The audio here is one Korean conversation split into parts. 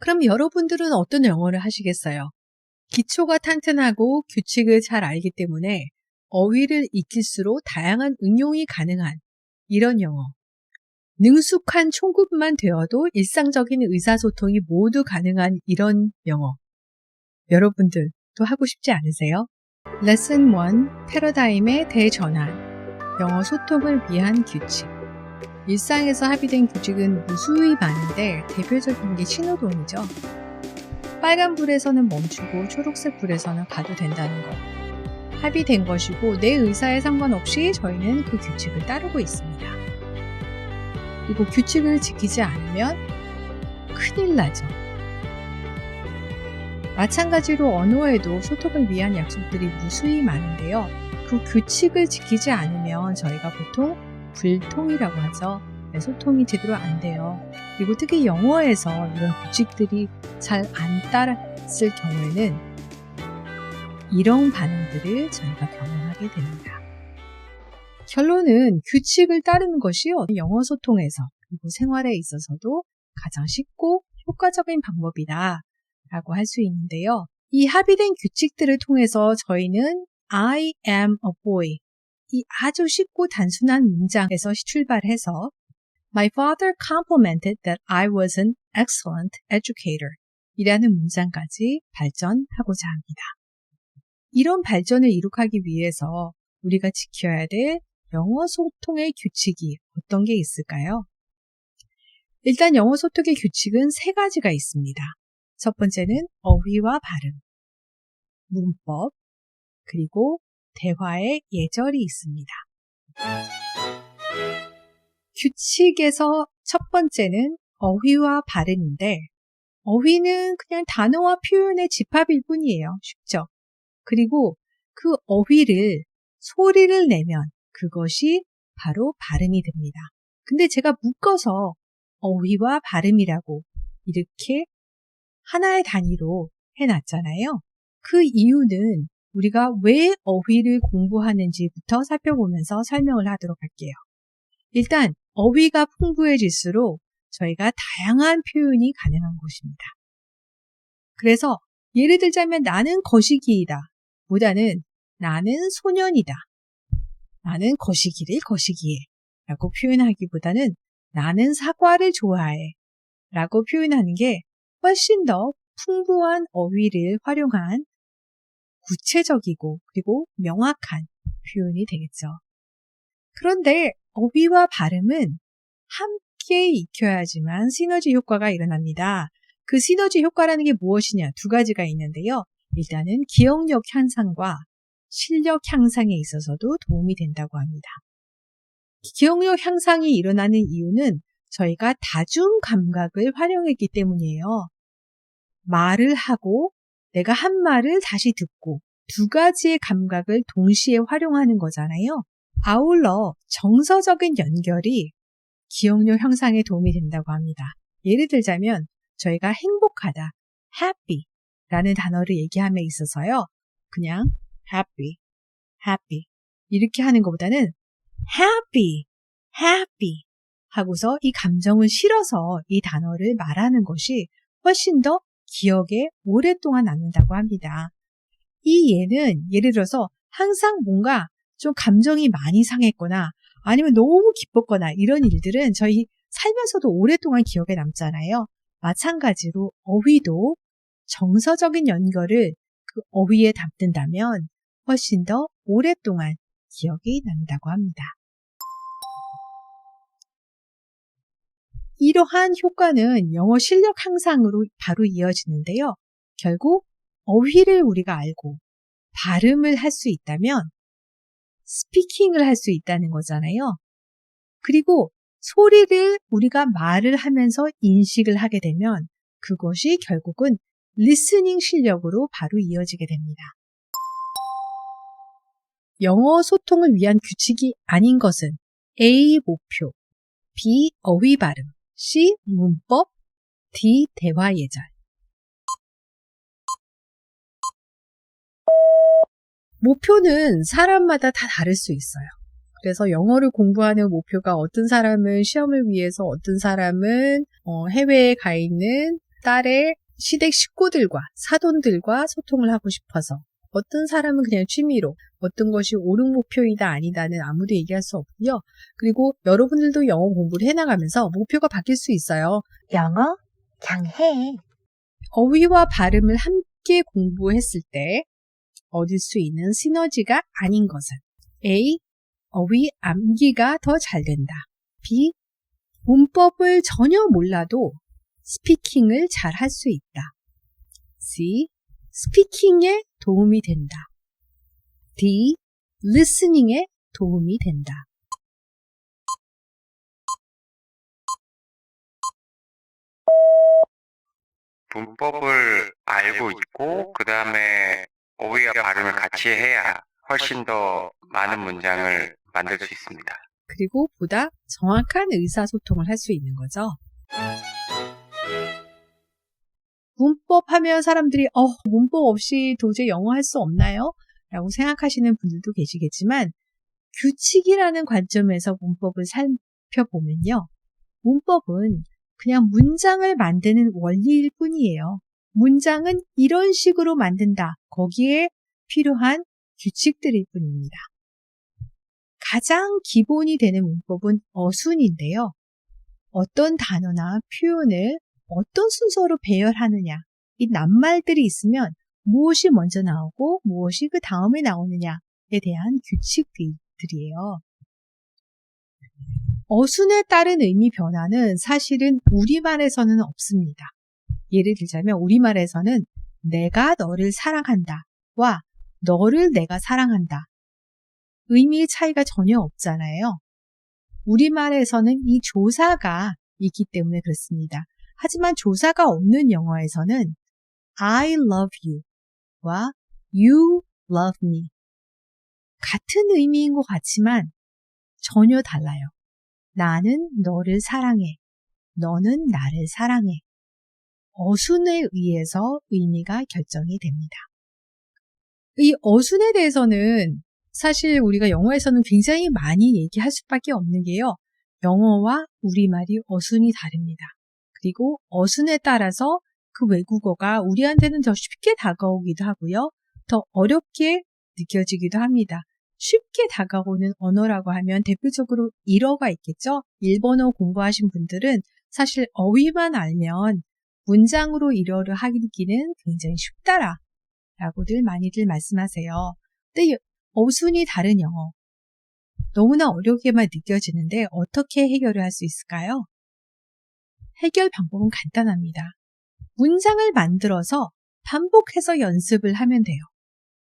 그럼 여러분들은 어떤 영어를 하시겠어요? 기초가 탄탄하고 규칙을 잘 알기 때문에 어휘를 익힐수록 다양한 응용이 가능한 이런 영어. 능숙한 총급만 되어도 일상적인 의사소통이 모두 가능한 이런 영어. 여러분들도 하고 싶지 않으세요? 레슨 1. 패러다임의 대전환. 영어 소통을 위한 규칙. 일상에서 합의된 규칙은 무수히 많은데 대표적인 게 신호등이죠. 빨간 불에서는 멈추고 초록색 불에서는 가도 된다는 것. 합의된 것이고 내 의사에 상관없이 저희는 그 규칙을 따르고 있습니다. 그리고 규칙을 지키지 않으면 큰일 나죠. 마찬가지로 언어에도 소통을 위한 약속들이 무수히 많은데요. 그 규칙을 지키지 않으면 저희가 보통 불통이라고 하죠. 소통이 제대로 안 돼요. 그리고 특히 영어에서 이런 규칙들이 잘 안 따랐을 경우에는 이런 반응들을 저희가 경험하게 됩니다. 결론은 규칙을 따르는 것이요. 영어 소통에서 그리고 생활에 있어서도 가장 쉽고 효과적인 방법이다 라고 할 수 있는데요. 이 합의된 규칙들을 통해서 저희는 I am a boy 이 아주 쉽고 단순한 문장에서 출발해서 My father complimented that I was an excellent educator 이라는 문장까지 발전하고자 합니다. 이런 발전을 이룩하기 위해서 우리가 지켜야 될 영어 소통의 규칙이 어떤 게 있을까요? 일단 영어 소통의 규칙은 3가지가 있습니다. 첫 번째는 어휘와 발음, 문법, 그리고 대화의 예절이 있습니다. 규칙에서 첫 번째는 어휘와 발음인데 어휘는 그냥 단어와 표현의 집합일 뿐이에요. 쉽죠? 그리고 그 어휘를 소리를 내면 그것이 바로 발음이 됩니다. 근데 제가 묶어서 어휘와 발음이라고 이렇게 하나의 단위로 해놨잖아요. 그 이유는 우리가 왜 어휘를 공부하는지부터 살펴보면서 설명을 하도록 할게요. 일단 어휘가 풍부해질수록 저희가 다양한 표현이 가능한 것입니다. 그래서 예를 들자면 나는 거시기이다 보다는 나는 소년이다. 나는 거시기를 거시기해 라고 표현하기보다는 나는 사과를 좋아해 라고 표현하는 게 훨씬 더 풍부한 어휘를 활용한 구체적이고 그리고 명확한 표현이 되겠죠. 그런데 어휘와 발음은 함께 익혀야지만 시너지 효과가 일어납니다. 그 시너지 효과라는 게 무엇이냐? 2가지가 있는데요. 일단은 기억력 향상과 실력 향상에 있어서도 도움이 된다고 합니다. 기억력 향상이 일어나는 이유는 저희가 다중 감각을 활용했기 때문이에요. 말을 하고 내가 한 말을 다시 듣고 2가지의 감각을 동시에 활용하는 거잖아요. 아울러 정서적인 연결이 기억력 향상에 도움이 된다고 합니다. 예를 들자면 저희가 행복하다, happy 라는 단어를 얘기함에 있어서요. 그냥 happy, happy 이렇게 하는 것보다는 happy, happy 하고서 이 감정을 실어서 이 단어를 말하는 것이 훨씬 더 기억에 오랫동안 남는다고 합니다. 이 예는 예를 들어서 항상 뭔가 좀 감정이 많이 상했거나 아니면 너무 기뻤거나 이런 일들은 저희 살면서도 오랫동안 기억에 남잖아요. 마찬가지로 어휘도 정서적인 연결을 그 어휘에 담든다면 훨씬 더 오랫동안 기억이 난다고 합니다. 이러한 효과는 영어 실력 향상으로 바로 이어지는데요. 결국 어휘를 우리가 알고 발음을 할 수 있다면 스피킹을 할 수 있다는 거잖아요. 그리고 소리를 우리가 말을 하면서 인식을 하게 되면 그것이 결국은 리스닝 실력으로 바로 이어지게 됩니다. 영어 소통을 위한 규칙이 아닌 것은 A. 목표, B. 어휘 발음, C. 문법, D. 대화 예절. 목표는 사람마다 다 다를 수 있어요. 그래서 영어를 공부하는 목표가 어떤 사람은 시험을 위해서, 어떤 사람은 해외에 가 있는 딸의 시댁 식구들과 사돈들과 소통을 하고 싶어서 어떤 사람은 그냥 취미로 어떤 것이 옳은 목표이다 아니다는 아무도 얘기할 수 없고요. 그리고 여러분들도 영어 공부를 해나가면서 목표가 바뀔 수 있어요. 영어 그냥 해. 어휘와 발음을 함께 공부했을 때 얻을 수 있는 시너지가 아닌 것은 A. 어휘 암기가 더 잘 된다. B. 문법을 전혀 몰라도 스피킹을 잘 할 수 있다. C. 스피킹에 도움이 된다. D. 리스닝에 도움이 된다. 문법을 알고 있고 그 다음에 어휘와 발음을 같이 해야 훨씬 더 많은 문장을 만들 수 있습니다. 그리고 보다 정확한 의사소통을 할 수 있는 거죠. 문법 하면 사람들이 문법 없이 도저히 영어 할 수 없나요? 라고 생각하시는 분들도 계시겠지만 규칙이라는 관점에서 문법을 살펴보면요. 문법은 그냥 문장을 만드는 원리일 뿐이에요. 문장은 이런 식으로 만든다. 거기에 필요한 규칙들일 뿐입니다. 가장 기본이 되는 문법은 어순인데요. 어떤 단어나 표현을 어떤 순서로 배열하느냐, 이 낱말들이 있으면 무엇이 먼저 나오고 무엇이 그 다음에 나오느냐에 대한 규칙들이에요. 어순에 따른 의미 변화는 사실은 우리말에서는 없습니다. 예를 들자면 우리말에서는 내가 너를 사랑한다와 너를 내가 사랑한다. 의미의 차이가 전혀 없잖아요. 우리말에서는 이 조사가 있기 때문에 그렇습니다. 하지만 조사가 없는 영어에서는 I love you와 you love me 같은 의미인 것 같지만 전혀 달라요. 나는 너를 사랑해. 너는 나를 사랑해. 어순에 의해서 의미가 결정이 됩니다. 이 어순에 대해서는 사실 우리가 영어에서는 굉장히 많이 얘기할 수밖에 없는 게요. 영어와 우리말이 어순이 다릅니다. 그리고 어순에 따라서 그 외국어가 우리한테는 더 쉽게 다가오기도 하고요. 더 어렵게 느껴지기도 합니다. 쉽게 다가오는 언어라고 하면 대표적으로 일어가 있겠죠. 일본어 공부하신 분들은 사실 어휘만 알면 문장으로 일어를 하기는 굉장히 쉽다라고들 많이들 말씀하세요. 근데 어순이 다른 영어 너무나 어렵게만 느껴지는데 어떻게 해결을 할 수 있을까요? 해결 방법은 간단합니다. 문장을 만들어서 반복해서 연습을 하면 돼요.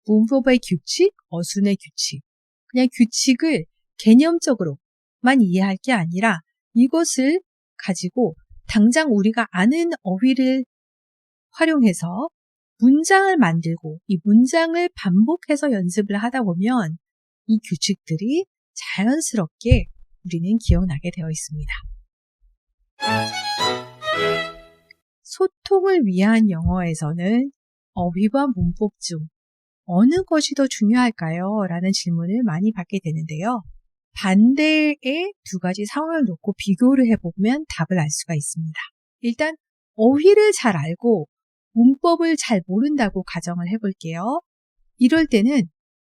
문법의 규칙, 어순의 규칙. 그냥 규칙을 개념적으로만 이해할 게 아니라 이것을 가지고 당장 우리가 아는 어휘를 활용해서 문장을 만들고 이 문장을 반복해서 연습을 하다 보면 이 규칙들이 자연스럽게 우리는 기억나게 되어 있습니다. 소통을 위한 영어에서는 어휘와 문법 중 어느 것이 더 중요할까요? 라는 질문을 많이 받게 되는데요. 반대의 두 가지 상황을 놓고 비교를 해보면 답을 알 수가 있습니다. 일단 어휘를 잘 알고 문법을 잘 모른다고 가정을 해볼게요. 이럴 때는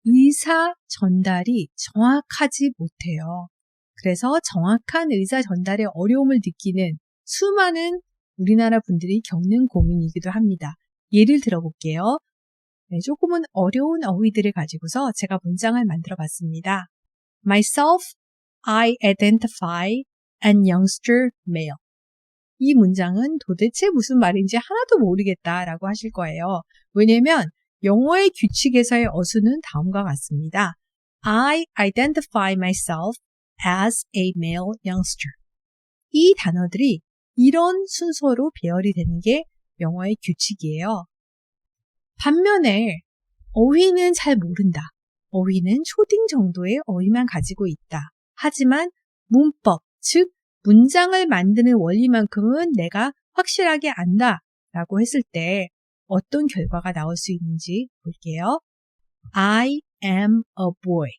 의사 전달이 정확하지 못해요. 그래서 정확한 의사 전달에 어려움을 느끼는 수많은 우리나라 분들이 겪는 고민이기도 합니다. 예를 들어볼게요. 네, 조금은 어려운 어휘들을 가지고서 제가 문장을 만들어 봤습니다. Myself, I identify an youngster male. 이 문장은 도대체 무슨 말인지 하나도 모르겠다라고 하실 거예요. 왜냐면 영어의 규칙에서의 어순은 다음과 같습니다. I identify myself as a male youngster. 이 단어들이 이런 순서로 배열이 되는 게 영어의 규칙이에요. 반면에 어휘는 잘 모른다. 어휘는 초딩 정도의 어휘만 가지고 있다. 하지만 문법, 즉 문장을 만드는 원리만큼은 내가 확실하게 안다 라고 했을 때 어떤 결과가 나올 수 있는지 볼게요. I am a boy.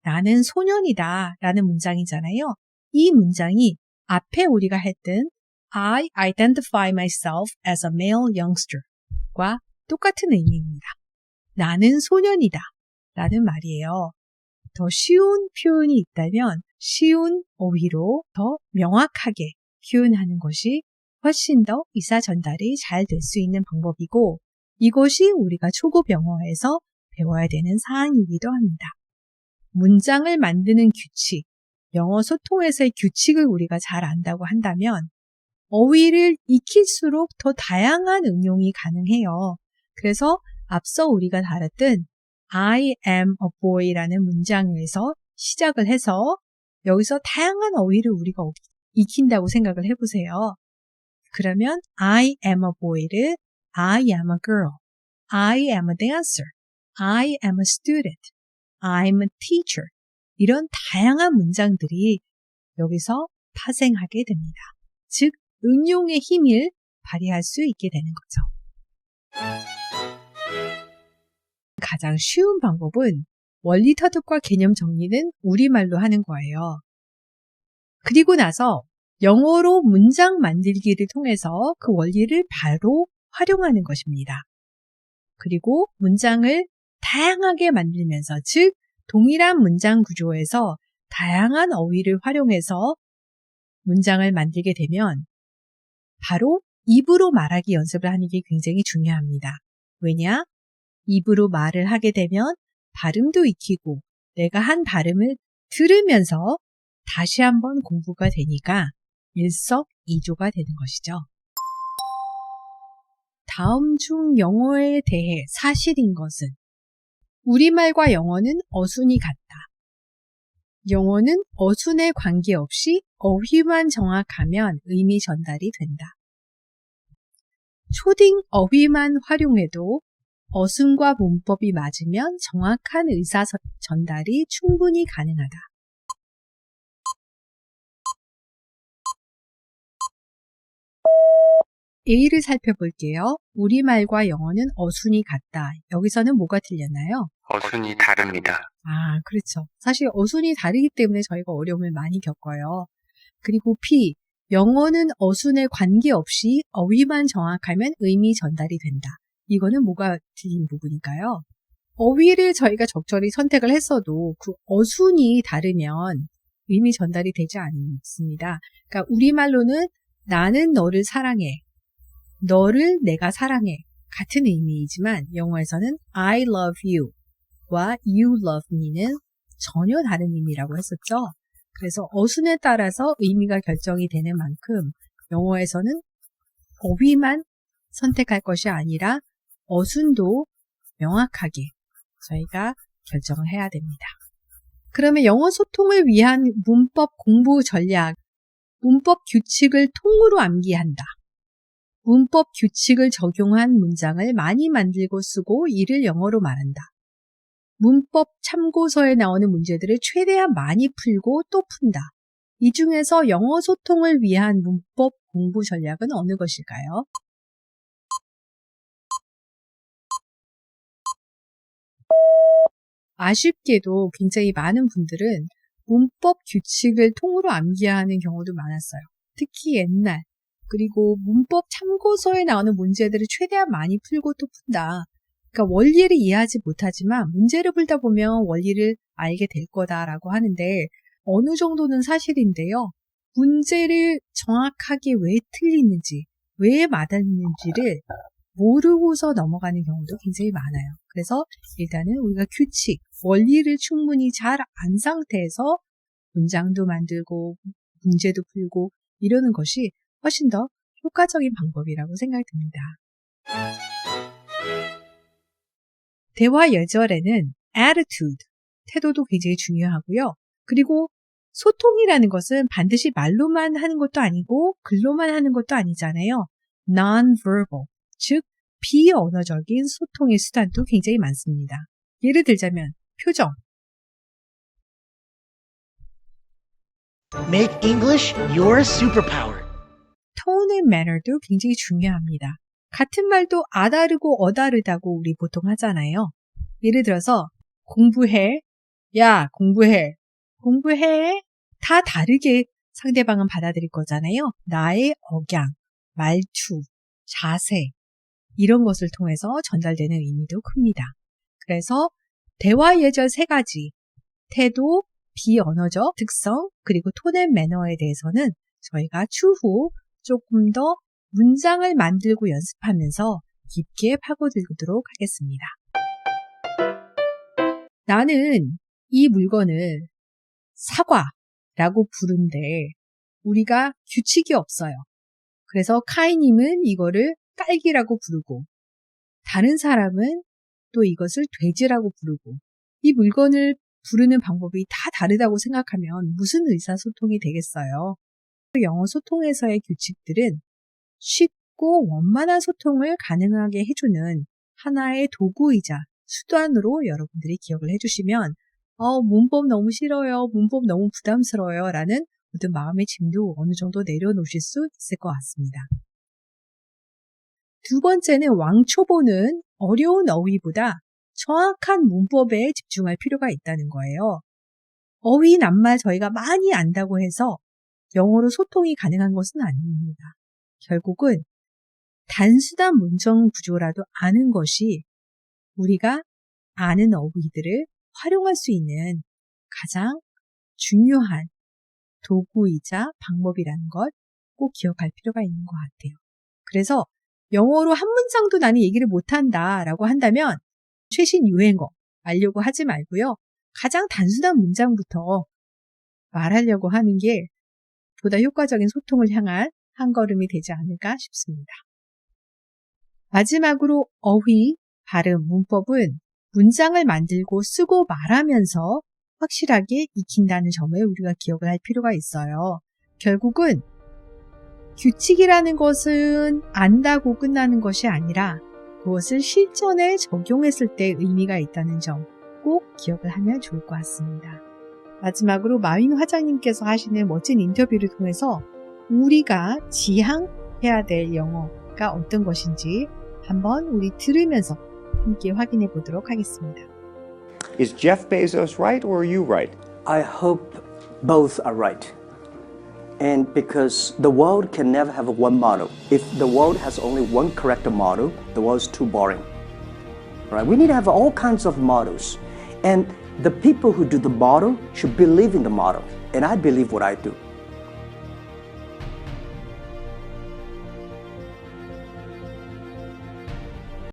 나는 소년이다 라는 문장이잖아요. 이 문장이 앞에 우리가 했던 I identify myself as a male youngster과 똑같은 의미입니다. 나는 소년이다 라는 말이에요. 더 쉬운 표현이 있다면 쉬운 어휘로 더 명확하게 표현하는 것이 훨씬 더 의사 전달이 잘 될 수 있는 방법이고 이것이 우리가 초급 영어에서 배워야 되는 사항이기도 합니다. 문장을 만드는 규칙, 영어 소통에서의 규칙을 우리가 잘 안다고 한다면 어휘를 익힐수록 더 다양한 응용이 가능해요. 그래서 앞서 우리가 다뤘던 I am a boy라는 문장에서 시작을 해서 여기서 다양한 어휘를 우리가 익힌다고 생각을 해보세요. 그러면 I am a boy를 I am a girl, I am a dancer, I am a student, I'm a teacher 이런 다양한 문장들이 여기서 파생하게 됩니다. 즉 응용의 힘을 발휘할 수 있게 되는 거죠. 가장 쉬운 방법은 원리 터득과 개념 정리는 우리말로 하는 거예요. 그리고 나서 영어로 문장 만들기를 통해서 그 원리를 바로 활용하는 것입니다. 그리고 문장을 다양하게 만들면서 즉 동일한 문장 구조에서 다양한 어휘를 활용해서 문장을 만들게 되면 바로 입으로 말하기 연습을 하는 게 굉장히 중요합니다. 왜냐? 입으로 말을 하게 되면 발음도 익히고 내가 한 발음을 들으면서 다시 한번 공부가 되니까 일석이조가 되는 것이죠. 다음 중 영어에 대해 사실인 것은 우리말과 영어는 어순이 같다. 영어는 어순에 관계없이 어휘만 정확하면 의미 전달이 된다. 초딩 어휘만 활용해도 어순과 문법이 맞으면 정확한 의사 전달이 충분히 가능하다. A를 살펴볼게요. 우리말과 영어는 어순이 같다. 여기서는 뭐가 틀렸나요? 어순이 다릅니다. 아, 그렇죠. 사실 어순이 다르기 때문에 저희가 어려움을 많이 겪어요. 그리고 B, 영어는 어순에 관계없이 어휘만 정확하면 의미 전달이 된다. 이거는 뭐가 틀린 부분일까요? 어휘를 저희가 적절히 선택을 했어도 그 어순이 다르면 의미 전달이 되지 않습니다. 그러니까 우리말로는 나는 너를 사랑해. 너를 내가 사랑해. 같은 의미이지만 영어에서는 I love you 와 you love me는 전혀 다른 의미라고 했었죠. 그래서 어순에 따라서 의미가 결정이 되는 만큼 영어에서는 어휘만 선택할 것이 아니라 어순도 명확하게 저희가 결정을 해야 됩니다. 그러면 영어 소통을 위한 문법 공부 전략, 문법 규칙을 통으로 암기한다. 문법 규칙을 적용한 문장을 많이 만들고 쓰고 이를 영어로 말한다. 문법 참고서에 나오는 문제들을 최대한 많이 풀고 또 푼다. 이 중에서 영어 소통을 위한 문법 공부 전략은 어느 것일까요? 아쉽게도 굉장히 많은 분들은 문법 규칙을 통으로 암기하는 경우도 많았어요. 특히 옛날, 그리고 문법 참고서에 나오는 문제들을 최대한 많이 풀고 또 푼다. 그러니까 원리를 이해하지 못하지만 문제를 풀다 보면 원리를 알게 될 거다라고 하는데 어느 정도는 사실인데요. 문제를 정확하게 왜 틀리는지, 왜 맞았는지를 모르고서 넘어가는 경우도 굉장히 많아요. 그래서 일단은 우리가 규칙, 원리를 충분히 잘 안 상태에서 문장도 만들고 문제도 풀고 이러는 것이 훨씬 더 효과적인 방법이라고 생각이 듭니다. 대화 예절에는 attitude, 태도도 굉장히 중요하고요. 그리고 소통이라는 것은 반드시 말로만 하는 것도 아니고 글로만 하는 것도 아니잖아요. non-verbal, 즉 비언어적인 소통의 수단도 굉장히 많습니다. 예를 들자면 표정. Make English your superpower. tone and manner도 굉장히 중요합니다. 같은 말도 아다르고 어다르다고 우리 보통 하잖아요. 예를 들어서 공부해, 야 공부해, 공부해 다 다르게 상대방은 받아들일 거잖아요. 나의 억양, 말투, 자세 이런 것을 통해서 전달되는 의미도 큽니다. 그래서 대화 예절 3가지, 태도, 비언어적 특성, 그리고 톤 앤 매너에 대해서는 저희가 추후 조금 더 문장을 만들고 연습하면서 깊게 파고들도록 하겠습니다. 나는 이 물건을 사과라고 부른데 우리가 규칙이 없어요. 그래서 카이님은 이거를 딸기라고 부르고 다른 사람은 또 이것을 돼지라고 부르고 이 물건을 부르는 방법이 다 다르다고 생각하면 무슨 의사소통이 되겠어요? 영어 소통에서의 규칙들은 쉽고 원만한 소통을 가능하게 해주는 하나의 도구이자 수단으로 여러분들이 기억을 해주시면 문법 너무 싫어요, 문법 너무 부담스러워요 라는 모든 마음의 짐도 어느 정도 내려놓으실 수 있을 것 같습니다. 두 번째는 왕초보는 어려운 어휘보다 정확한 문법에 집중할 필요가 있다는 거예요. 어휘, 낱말 저희가 많이 안다고 해서 영어로 소통이 가능한 것은 아닙니다. 결국은 단순한 문장 구조라도 아는 것이 우리가 아는 어휘들을 활용할 수 있는 가장 중요한 도구이자 방법이라는 것 꼭 기억할 필요가 있는 것 같아요. 그래서 영어로 한 문장도 나는 얘기를 못한다 라고 한다면 최신 유행어 알려고 하지 말고요. 가장 단순한 문장부터 말하려고 하는 게 보다 효과적인 소통을 향한 한 걸음이 되지 않을까 싶습니다. 마지막으로 어휘, 발음, 문법은 문장을 만들고 쓰고 말하면서 확실하게 익힌다는 점을 우리가 기억을 할 필요가 있어요. 결국은 규칙이라는 것은 안다고 끝나는 것이 아니라 그것을 실전에 적용했을 때 의미가 있다는 점 꼭 기억을 하면 좋을 것 같습니다. 마지막으로 마윈 화장님께서 하시는 멋진 인터뷰를 통해서 우리가 지향해야 될 영어가 어떤 것인지 한번 우리 들으면서 함께 확인해 보도록 하겠습니다. Is Jeff Bezos right or are you right? I hope both are right. And because the world can never have one model. If the world has only one correct model, the world's too boring. Right? We need to have all kinds of models. And the people who do the model should believe in the model. And I believe what I do.